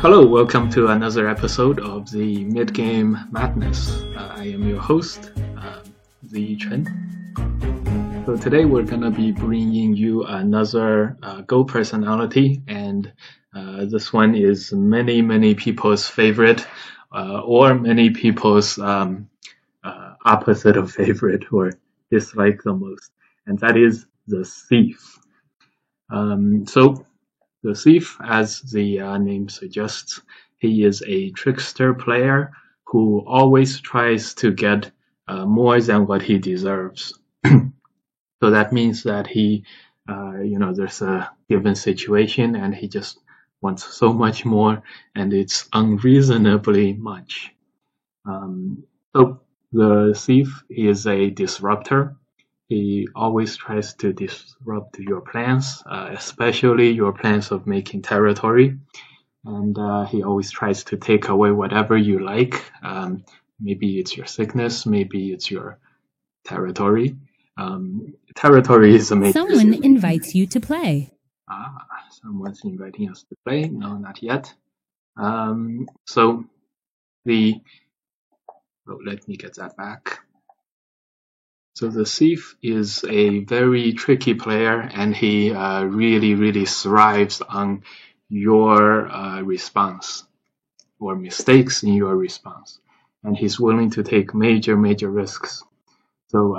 Hello, welcome to another episode of the Mid-Game Madness. I am your host, Ziyi Chen. So today we're going to be bringing you another Go personality, and this one is many people's favorite, or many people's opposite of favorite or dislike the most, and that is the thief. So the thief, as the name suggests, he is a trickster player who always tries to get more than what he deserves. So that means that he, there's a given situation and he just wants so much more, and it's unreasonably much. So the thief is a disruptor. He always tries to disrupt your plans, especially your plans of making territory. And he always tries to take away whatever you like. Maybe it's your sickness, maybe it's your territory. Territory is a major... Someone invites you to play. Someone's inviting us to play. No, not yet. Let me get that back. So the thief is a very tricky player, and he really thrives on your response or mistakes in your response, and he's willing to take major risks. So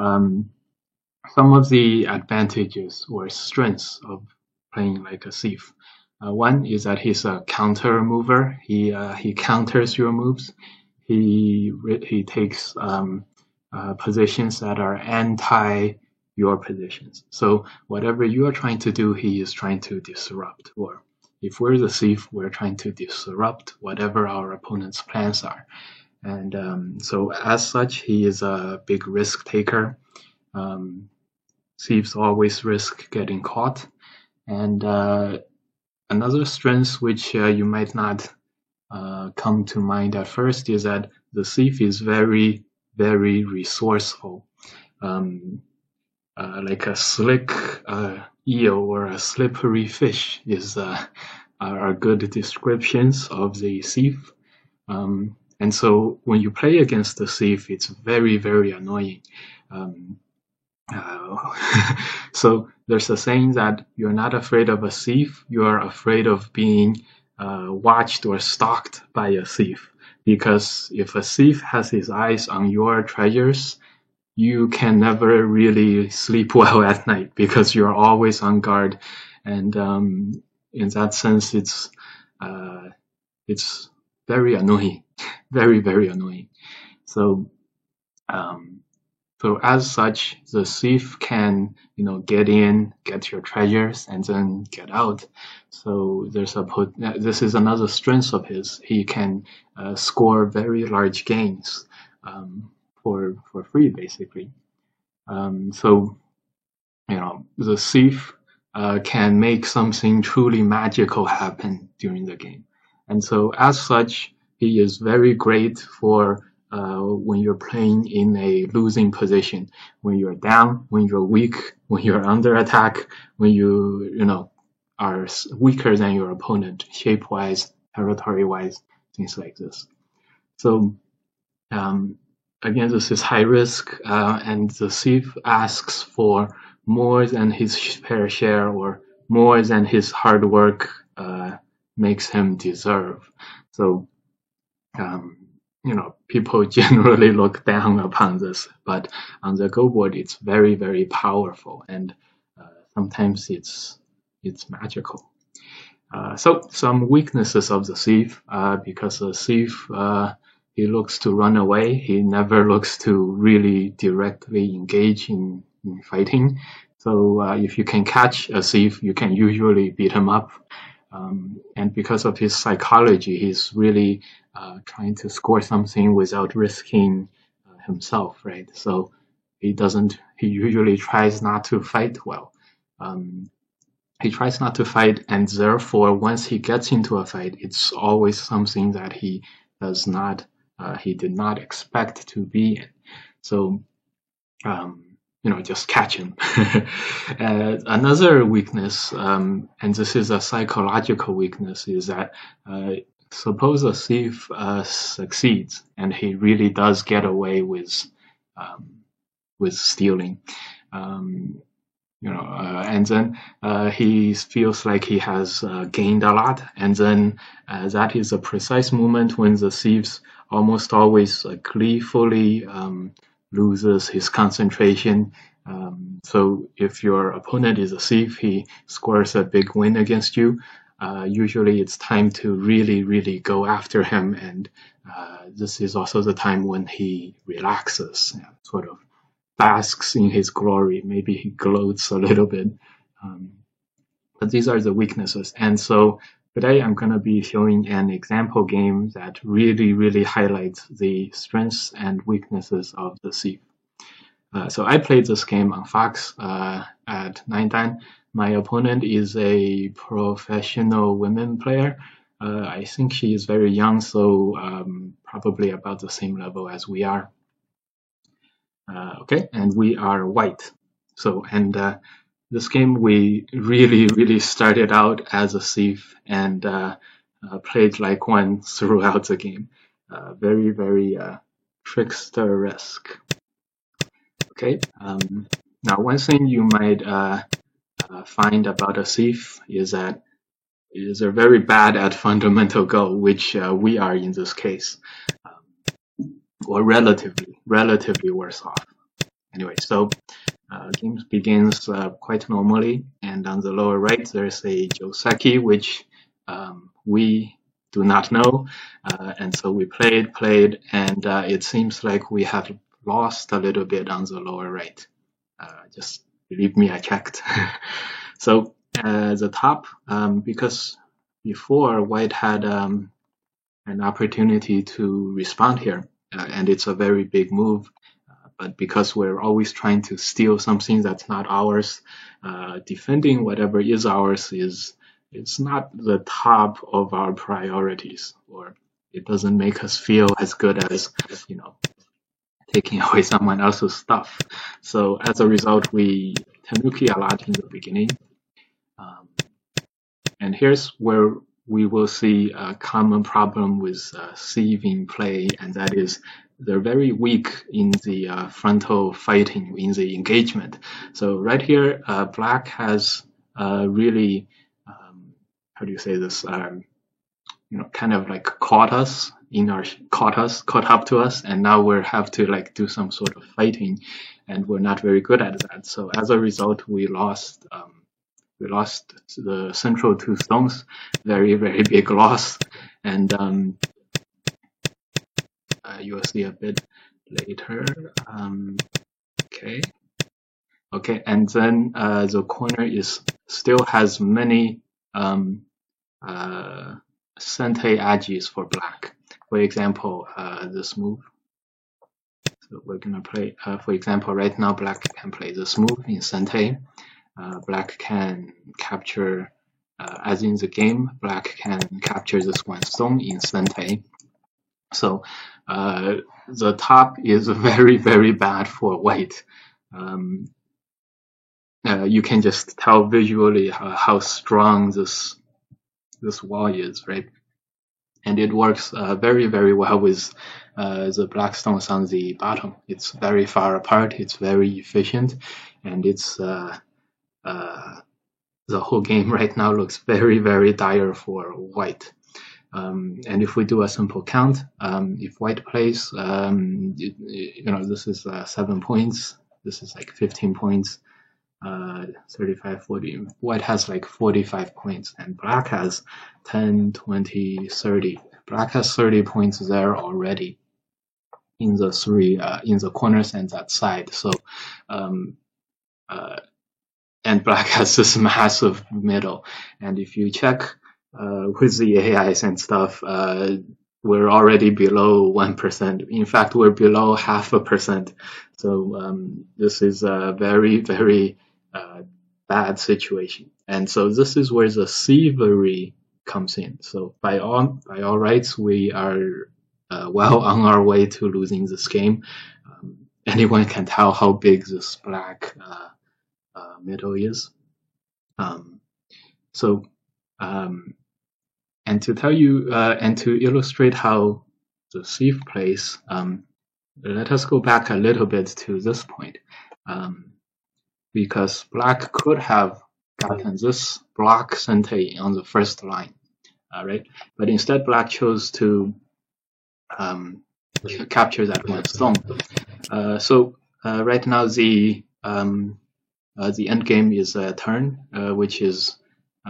some of the advantages or strengths of playing like a thief. One is that he's a counter mover. He counters your moves. He takes positions that are anti your positions. So whatever you are trying to do, he is trying to disrupt. Or if we're the thief, we're trying to disrupt whatever our opponent's plans are. And so as such, he is a big risk taker. Thieves always risk getting caught. And another strength which you might not come to mind at first is that the thief is very resourceful. Like a slick eel or a slippery fish are good descriptions of the thief. And so when you play against the thief, it's very annoying. So there's a saying that you're not afraid of a thief, you're afraid of being watched or stalked by a thief. Because if a thief has his eyes on your treasures, you can never really sleep well at night because you're always on guard. And in that sense, it's very annoying, very annoying. So as such, the thief can, get in, get your treasures, and then get out. So this is another strength of his. He can score very large gains for free, basically. The thief can make something truly magical happen during the game. And so as such, he is very great for when you're playing in a losing position, when you're down, when you're weak, when you're under attack, when you are weaker than your opponent, shape-wise, territory-wise, things like this. So again, this is high risk, and the thief asks for more than his fair share or more than his hard work makes him deserve. So people generally look down upon this, but on the Go board, it's very powerful, and sometimes it's magical. So some weaknesses of the thief, because the thief, he looks to run away. He never looks to really directly engage in fighting. So if you can catch a thief, you can usually beat him up. And because of his psychology, he's really trying to score something without risking himself, right? So he usually tries not to fight well. He tries not to fight, and therefore once he gets into a fight, it's always something that he does not he did not expect to be in. So, just catch him. Another weakness, and this is a psychological weakness, is that suppose a thief succeeds and he really does get away with stealing. And then he feels like he has gained a lot, and then that is a precise moment when the thief almost always gleefully loses his concentration. So if your opponent is a thief, he scores a big win against you. Usually it's time to really, really go after him, and this is also the time when he relaxes, sort of basks in his glory. Maybe he gloats a little bit. But these are the weaknesses. And so today I'm going to be showing an example game that really, really highlights the strengths and weaknesses of the thief. So I played this game on Fox at 9Dan. My opponent is a professional women player. I think she is very young, so probably about the same level as we are. Okay, and we are white. So, and this game we really, really started out as a thief and played like one throughout the game. Very, very trickster-esque. Okay, now one thing you might find about a thief is that they're very bad at fundamental Go, which we are in this case, or relatively worse off. Anyway, so game begins quite normally, and on the lower right there's a Joseki, which we do not know, and so we played, and it seems like we have lost a little bit on the lower right. Just believe me, I checked. So the top, because before white had an opportunity to respond here, and it's a very big move, but because we're always trying to steal something that's not ours, defending whatever is ours it's not the top of our priorities, or it doesn't make us feel as good as, taking away someone else's stuff. So as a result, we tanuki a lot in the beginning. And here's where we will see a common problem with thieving play, and that is they're very weak in the frontal fighting, in the engagement. So right here, black has really, how do you say this, kind of like caught up to us, and now we have to like do some sort of fighting, and we're not very good at that. So as a result, we lost the central two stones, very, very big loss, and you will see a bit later. Okay, and then the corner still has many Sente Agis for black. For example, this move. So we're gonna play, for example, right now black can play this move in Sente. Black can capture, as in the game, black can capture this one stone in Sente. So the top is very, very bad for white. You can just tell visually how strong this wall is, right? And it works very, very well with the black stones on the bottom. It's very far apart, it's very efficient, and it's the whole game right now looks very, very dire for white. And if we do a simple count, if white plays, this is 7 points, this is like 15 points, 35, 40. White has like 45 points, and black has 10, 20, 30. Black has 30 points there already in the in the corners and that side. So, and black has this massive middle. And if you check with the AIs and stuff, we're already below 1%. In fact, we're below 0.5%. So this is a very, very bad situation. And so this is where the thievery comes in. So by all rights, we are well on our way to losing this game. Anyone can tell how big this black middle is. And to tell you and to illustrate how the sieve plays, let us go back a little bit to this point, because black could have gotten this block Sente on the first line, right? But instead, black chose to capture that one stone. So right now the end game is a turn, which is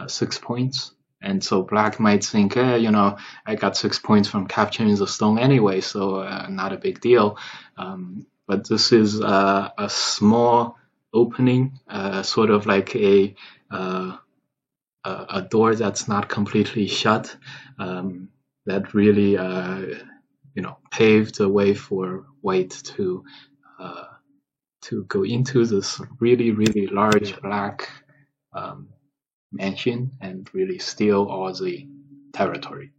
6 points. And so black might think, I got 6 points from capturing the stone anyway, so not a big deal. But this is a small opening, sort of like a door that's not completely shut, that really paved the way for white to go into this really, really large black mansion and really steal all the territory.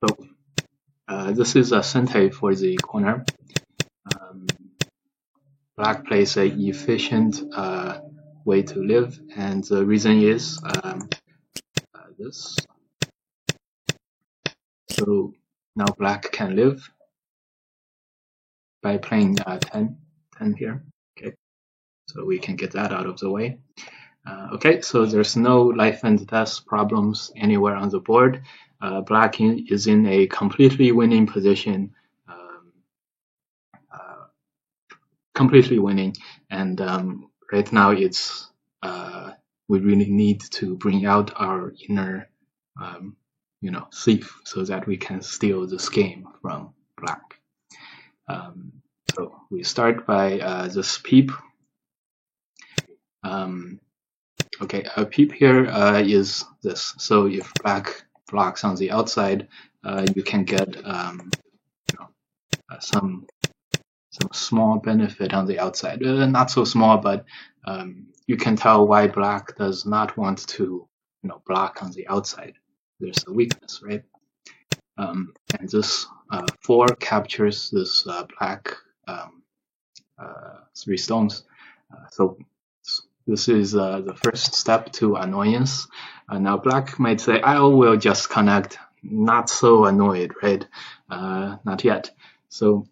So this is a Sente for the corner. Black plays a efficient way to live, and the reason is this. So now black can live by playing 10 here. Okay, so we can get that out of the way. Okay, so there's no life and death problems anywhere on the board. Black is in a completely winning position, completely winning, and right now it's we really need to bring out our inner thief so that we can steal this game from black. So we start by this peep. Okay, a peep here is this. So if black blocks on the outside, you can get some small benefit on the outside. Not so small, but you can tell why black does not want to block on the outside. There's a weakness, right? And this 4 captures this black 3 stones. So this is the first step to annoyance. Now black might say, I will just connect. Not so annoyed, right? Not yet. So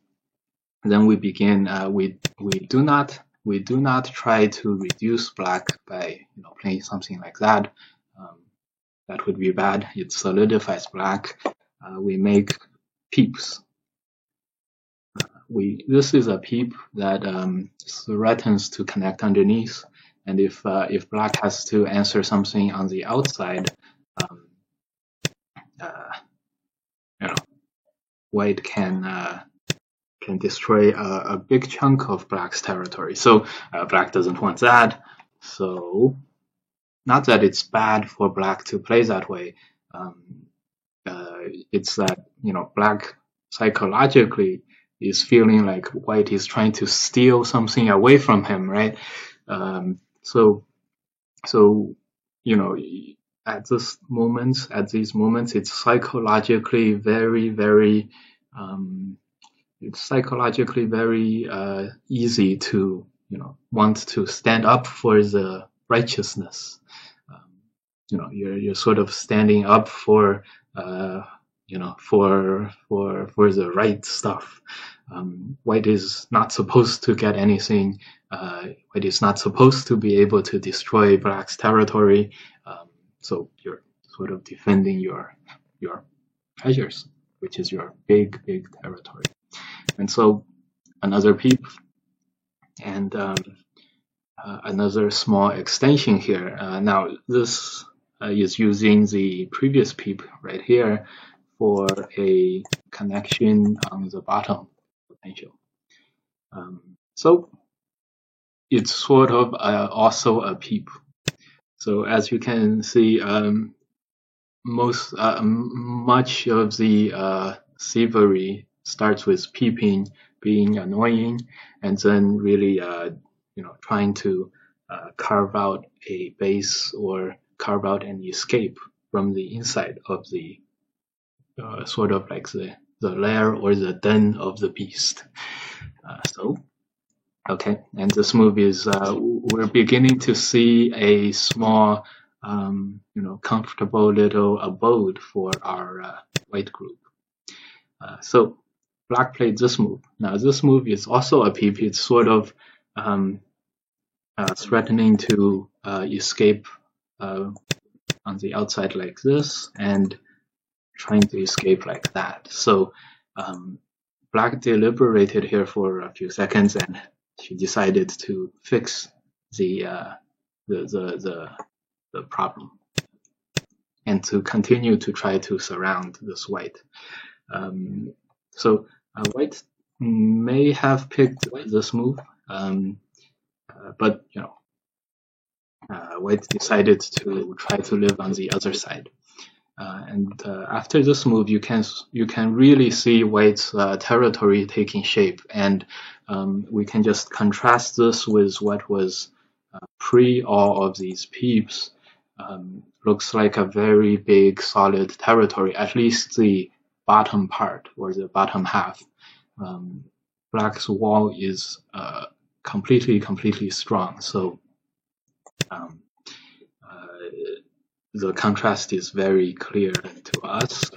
then we begin. We do not try to reduce black by playing something like that. That would be bad. It solidifies black. We make peeps. This is a peep that threatens to connect underneath. And if black has to answer something on the outside, white can destroy a big chunk of black's territory. So black doesn't want that. So not that it's bad for black to play that way. It's that black psychologically is feeling like white is trying to steal something away from him, right? So at these moments, it's psychologically very, very, easy to want to stand up for the righteousness. You're sort of standing up for the right stuff. White is not supposed to get anything. White is not supposed to be able to destroy black's territory. So you're sort of defending your treasures, which is your big territory. And so another peep and another small extension here. Now this is using the previous peep right here for a connection on the bottom potential. So it's sort of also a peep. So as you can see, much of the thievery starts with peeping, being annoying, and then really trying to carve out a base or carve out an escape from the inside of the sort of like the lair or the den of the beast. Okay, and this move is we're beginning to see a small, comfortable little abode for our white group. So black played this move. Now this move is also a peep. It's sort of threatening to escape on the outside like this, and trying to escape like that. So black deliberated here for a few seconds, and she decided to fix the problem and to continue to try to surround this white. So white may have picked this move, but white decided to try to live on the other side. And after this move, you can really see white's territory taking shape, and we can just contrast this with what was pre all of these peeps. Looks like a very big, solid territory, at least the bottom part or the bottom half. Black's wall is completely strong, so the contrast is very clear to us.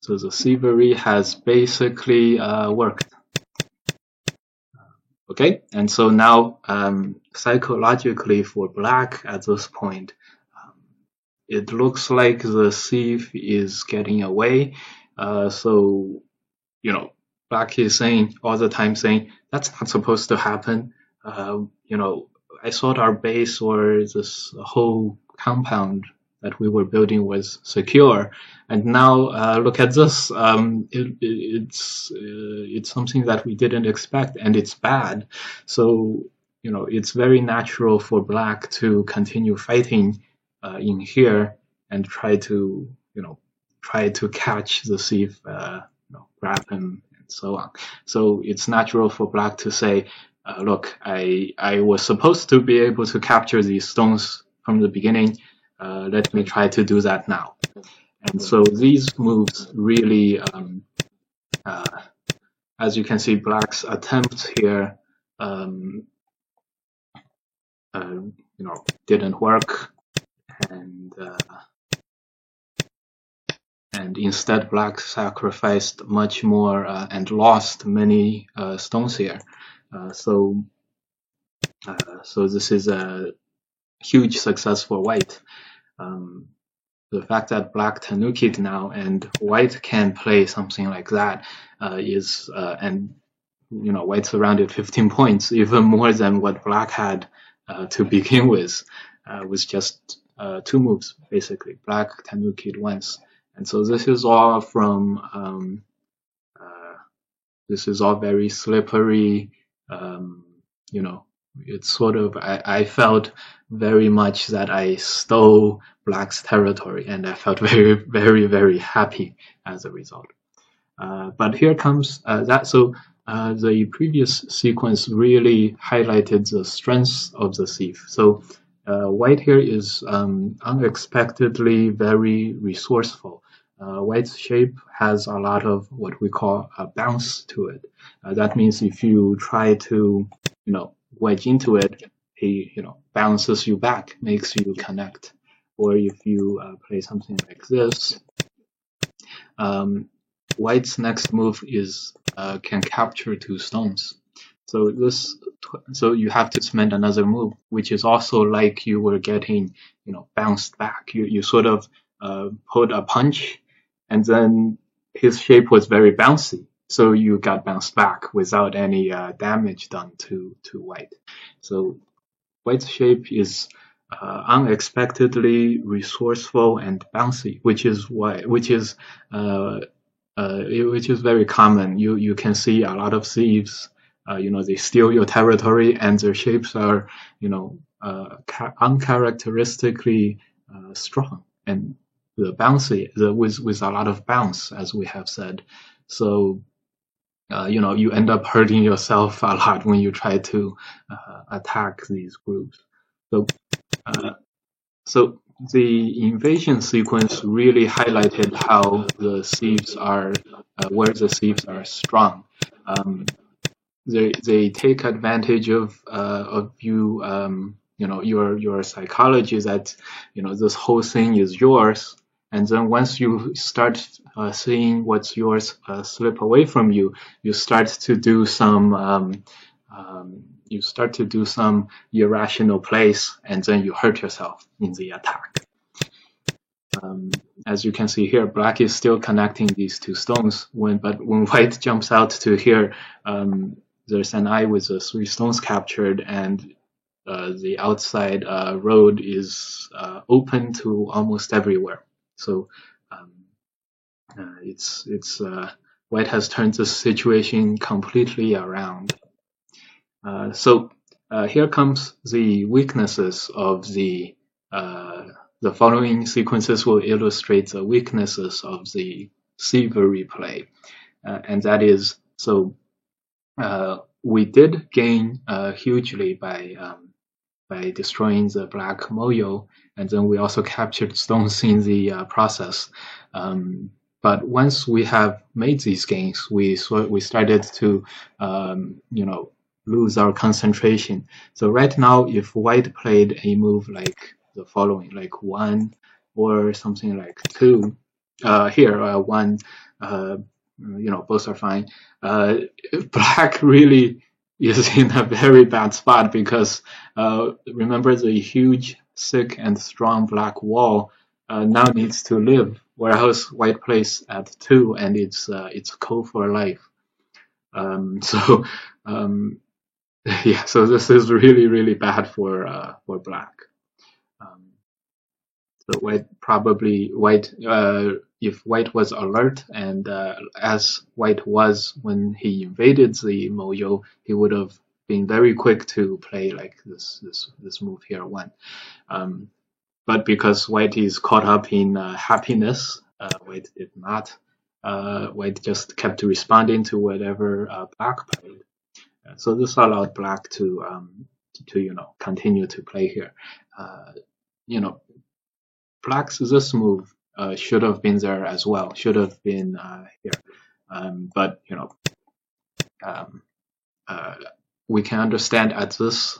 So the thievery has basically worked. Okay, and so now psychologically for black at this point, it looks like the thief is getting away. So, black is saying all the time, saying that's not supposed to happen. I thought our base or this whole compound that we were building was secure, and now look at this. It's something that we didn't expect, and it's bad. So it's very natural for black to continue fighting in here and try to catch the thief, grab him, and so on. So it's natural for black to say, look, I was supposed to be able to capture these stones from the beginning. Let me try to do that now. And so these moves really, as you can see, black's attempts here, didn't work, and instead black sacrificed much more and lost many stones here. So this is a huge success for white. The fact that black tanukied now and white can play something like that is and white surrounded 15 points, even more than what black had to begin with just 2 moves basically. Black tanukied once, and so this is all from this is all very slippery. It's sort of, I felt very much that I stole black's territory, and I felt very happy as a result. But here comes that. So the previous sequence really highlighted the strengths of the thief. So white here is unexpectedly very resourceful. White's shape has a lot of what we call a bounce to it. That means if you try to, wedge into it, he, bounces you back, makes you connect. Or if you play something like this, white's next move is can capture 2 stones. So you have to spend another move, which is also like you were getting, bounced back. You sort of put a punch, and then his shape was very bouncy. So you got bounced back without any damage done to white. So white's shape is unexpectedly resourceful and bouncy, which is very common. You can see a lot of thieves. They steal your territory, and their shapes are uncharacteristically strong and bouncy with a lot of bounce, as we have said. So you end up hurting yourself a lot when you try to attack these groups. So the invasion sequence really highlighted how the thieves are, where the thieves are strong. They take advantage of you, your psychology that, this whole thing is yours. And then once you start seeing what's yours slip away from you, you start to do some irrational plays, and then you hurt yourself in the attack. As you can see here, black is still connecting these two stones, but when white jumps out to here, there's an eye with the 3 stones captured, and the outside road is open to almost everywhere. So white has turned the situation completely around. So here comes the weaknesses of the following sequences will illustrate the weaknesses of the thievery play, and that is, so we did gain hugely by destroying the black moyo, and then we also captured stones in the process. But once we have made these gains, we started to lose our concentration. So right now, if white played a move like the following, like 1 or something like 2, here 1, both are fine. Black really is in a very bad spot because remember, the huge, thick, and strong black wall now needs to live, whereas white plays at 2 and it's cold for life. Yeah, so this is really, really bad for black. So if white was alert, and as white was when he invaded the moyo, he would have been very quick to play like this move here, 1. But because white is caught up in happiness, white did not. White just kept responding to whatever black played. So this allowed black to continue to play here. Black's this move should have been there as well. Should have been here, but we can understand at this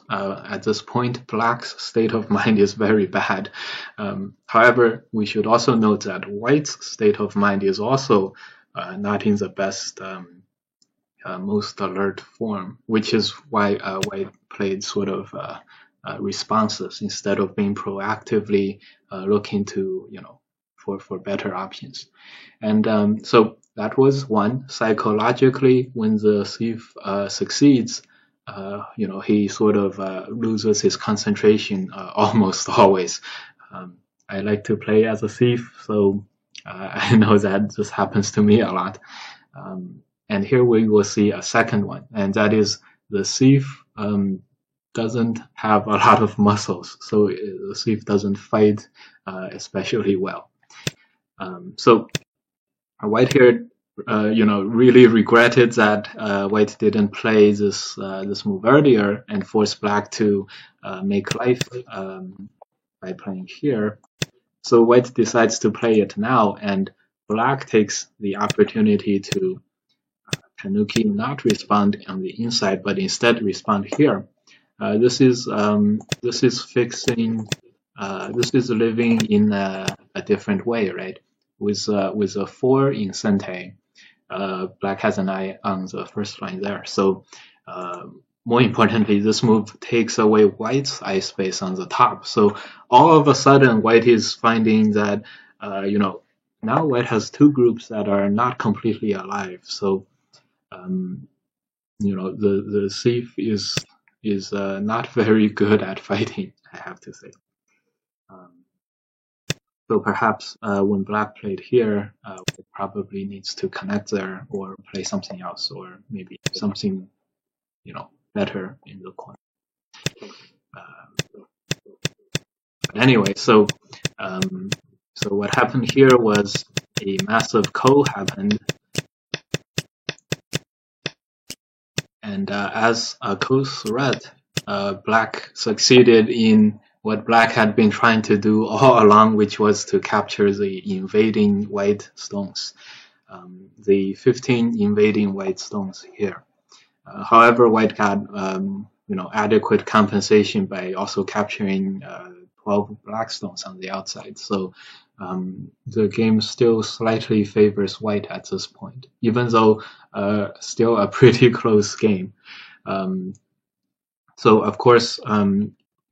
point, black's state of mind is very bad. However, we should also note that white's state of mind is also not in the best, most alert form, which is why white played sort of responses instead of being proactively looking to for better options. And so that was 1. Psychologically, when the thief succeeds, he sort of loses his concentration almost always. I like to play as a thief, so I know that this happens to me a lot. And here we will see a second one, and that is the thief doesn't have a lot of muscles, so the thief doesn't fight especially well. So white here, really regretted that white didn't play this move earlier and force black to make life by playing here. So white decides to play it now, and black takes the opportunity to Tanuki not respond on the inside, but instead respond here. This is fixing. This is living in a different way, right? With a 4 in Sente, black has an eye on the first line there. So more importantly, this move takes away white's eye space on the top. So all of a sudden, white is finding that now white has 2 groups that are not completely alive. So the thief is not very good at fighting, I have to say. So perhaps when black played here, it probably needs to connect there or play something else, or maybe something better in the corner. But anyway, so what happened here was a massive ko happened, and as a ko threat, black succeeded in what black had been trying to do all along, which was to capture the invading white stones. The 15 invading white stones here. However, white got adequate compensation by also capturing 12 black stones on the outside. So the game still slightly favors white at this point, even though still a pretty close game. So of course,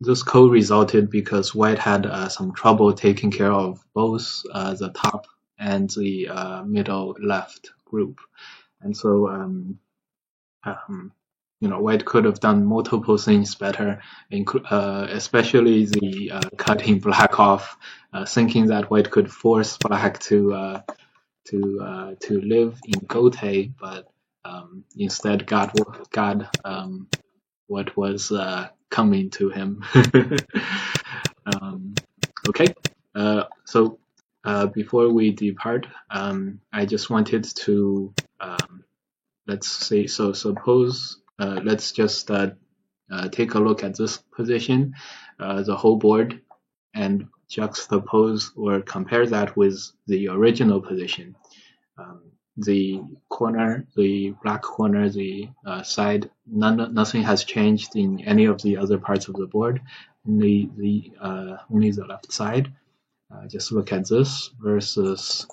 this co-resulted because white had some trouble taking care of both the top and the middle left group. And so white could have done multiple things better, especially the cutting black off, thinking that white could force black to live in Gotei, but instead got what was coming to him. Okay, so before we depart, I just wanted to let's say, so suppose let's just take a look at this position, the whole board, and juxtapose or compare that with the original position. The corner, the black corner, the side, nothing has changed in any of the other parts of the board, only the left side. Just look at this versus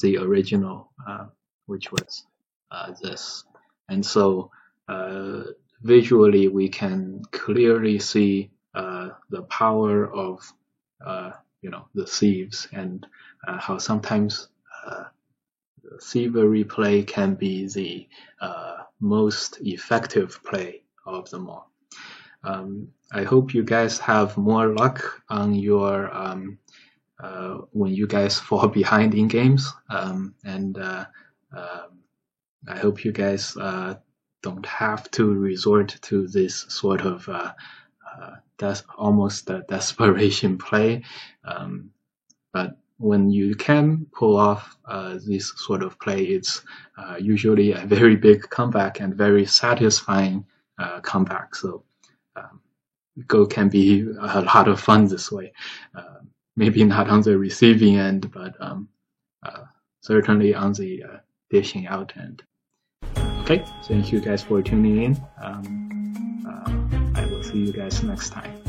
the original, which was this. And so visually we can clearly see the power of the thieves, and how sometimes thievery play can be the most effective play of them all. I hope you guys have more luck on your when you guys fall behind in games, and I hope you guys don't have to resort to this sort of almost a desperation play. But when you can pull off this sort of play, it's usually a very big comeback and very satisfying comeback. So Go can be a lot of fun this way. Maybe not on the receiving end, but certainly on the dishing out end. Okay, thank you guys for tuning in. I will see you guys next time.